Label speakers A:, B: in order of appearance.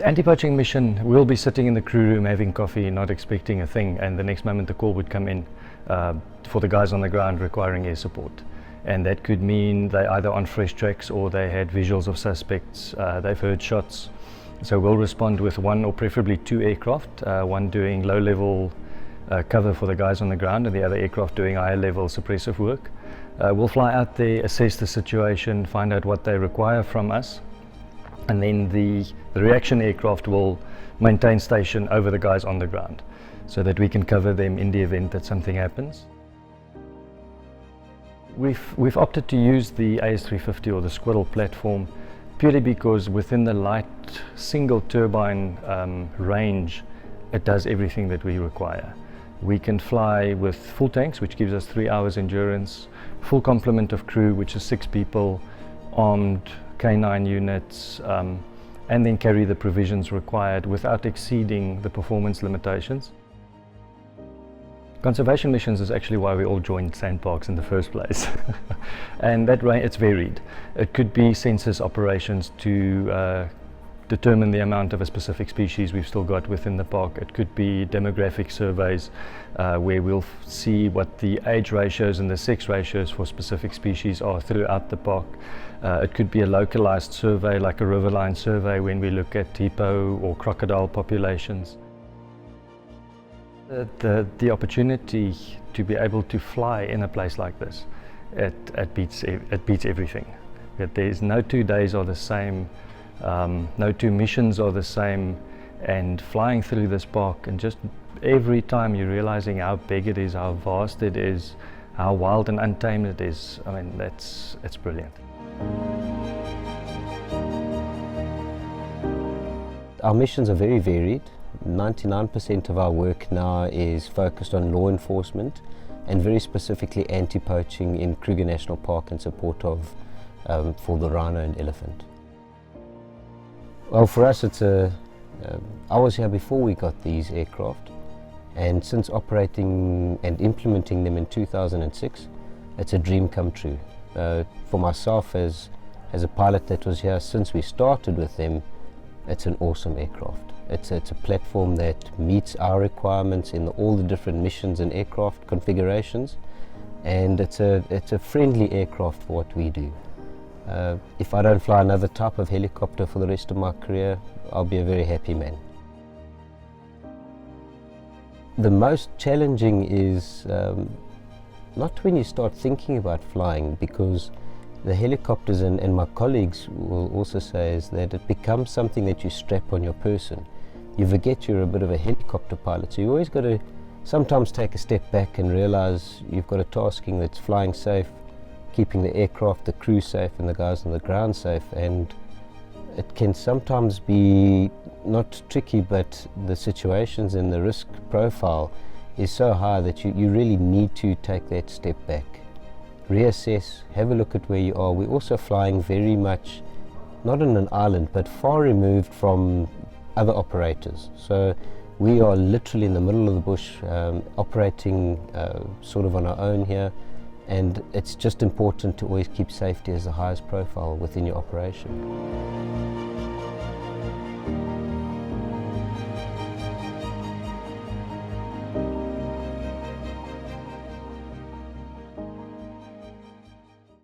A: Anti-poaching mission will be sitting in the crew room having coffee, not expecting a thing, and the next moment the call would come in for the guys on the ground requiring air support. And that could mean they're either on fresh tracks or they had visuals of suspects, they've heard shots. So we'll respond with one or preferably two aircraft, one doing low-level cover for the guys on the ground and the other aircraft doing higher-level suppressive work. We'll fly out there, assess the situation, find out what they require from us, and then the reaction aircraft will maintain station over the guys on the ground so that we can cover them in the event that something happens. We've opted to use the AS350 or the Squirrel platform purely because within the light single turbine range, it does everything that we require. We can fly with full tanks, which gives us 3 hours endurance, full complement of crew, which is 6 people, armed K9 units, and then carry the provisions required without exceeding the performance limitations. Conservation missions is actually why we all joined SANParks in the first place. And that way it's varied. It could be census operations to determine the amount of a specific species we've still got within the park. It could be demographic surveys where we'll see what the age ratios and the sex ratios for specific species are throughout the park. It could be a localized survey like a riverline survey when we look at hippo or crocodile populations. The opportunity to be able to fly in a place like this, it beats everything. There's no 2 days are the same, no 2 missions are the same, and flying through this park and just every time you're realizing how big it is, how vast it is, how wild and untamed it is. I mean, it's brilliant.
B: Our missions are very varied. 99% of our work now is focused on law enforcement and very specifically anti-poaching in Kruger National Park in support of for the rhino and elephant. Well, for us I was here before we got these aircraft, and since operating and implementing them in 2006, it's a dream come true. For myself as a pilot that was here since we started with them, it's an awesome aircraft. It's a platform that meets our requirements in all the different missions and aircraft configurations, and it's a friendly aircraft for what we do. If I don't fly another type of helicopter for the rest of my career, I'll be a very happy man. The most challenging is not when you start thinking about flying, because the helicopters, and my colleagues will also say, is that it becomes something that you strap on your person. You forget you're a bit of a helicopter pilot, so you always got to sometimes take a step back and realize you've got a tasking that's flying safe, keeping the aircraft, the crew safe, and the guys on the ground safe. And it can sometimes be not tricky, but the situations and the risk profile is so high that you really need to take that step back, reassess, have a look at where you are. We're also flying very much not on an island, but far removed from other operators. So we are literally in the middle of the bush, operating sort of on our own here, and it's just important to always keep safety as the highest profile within your operation.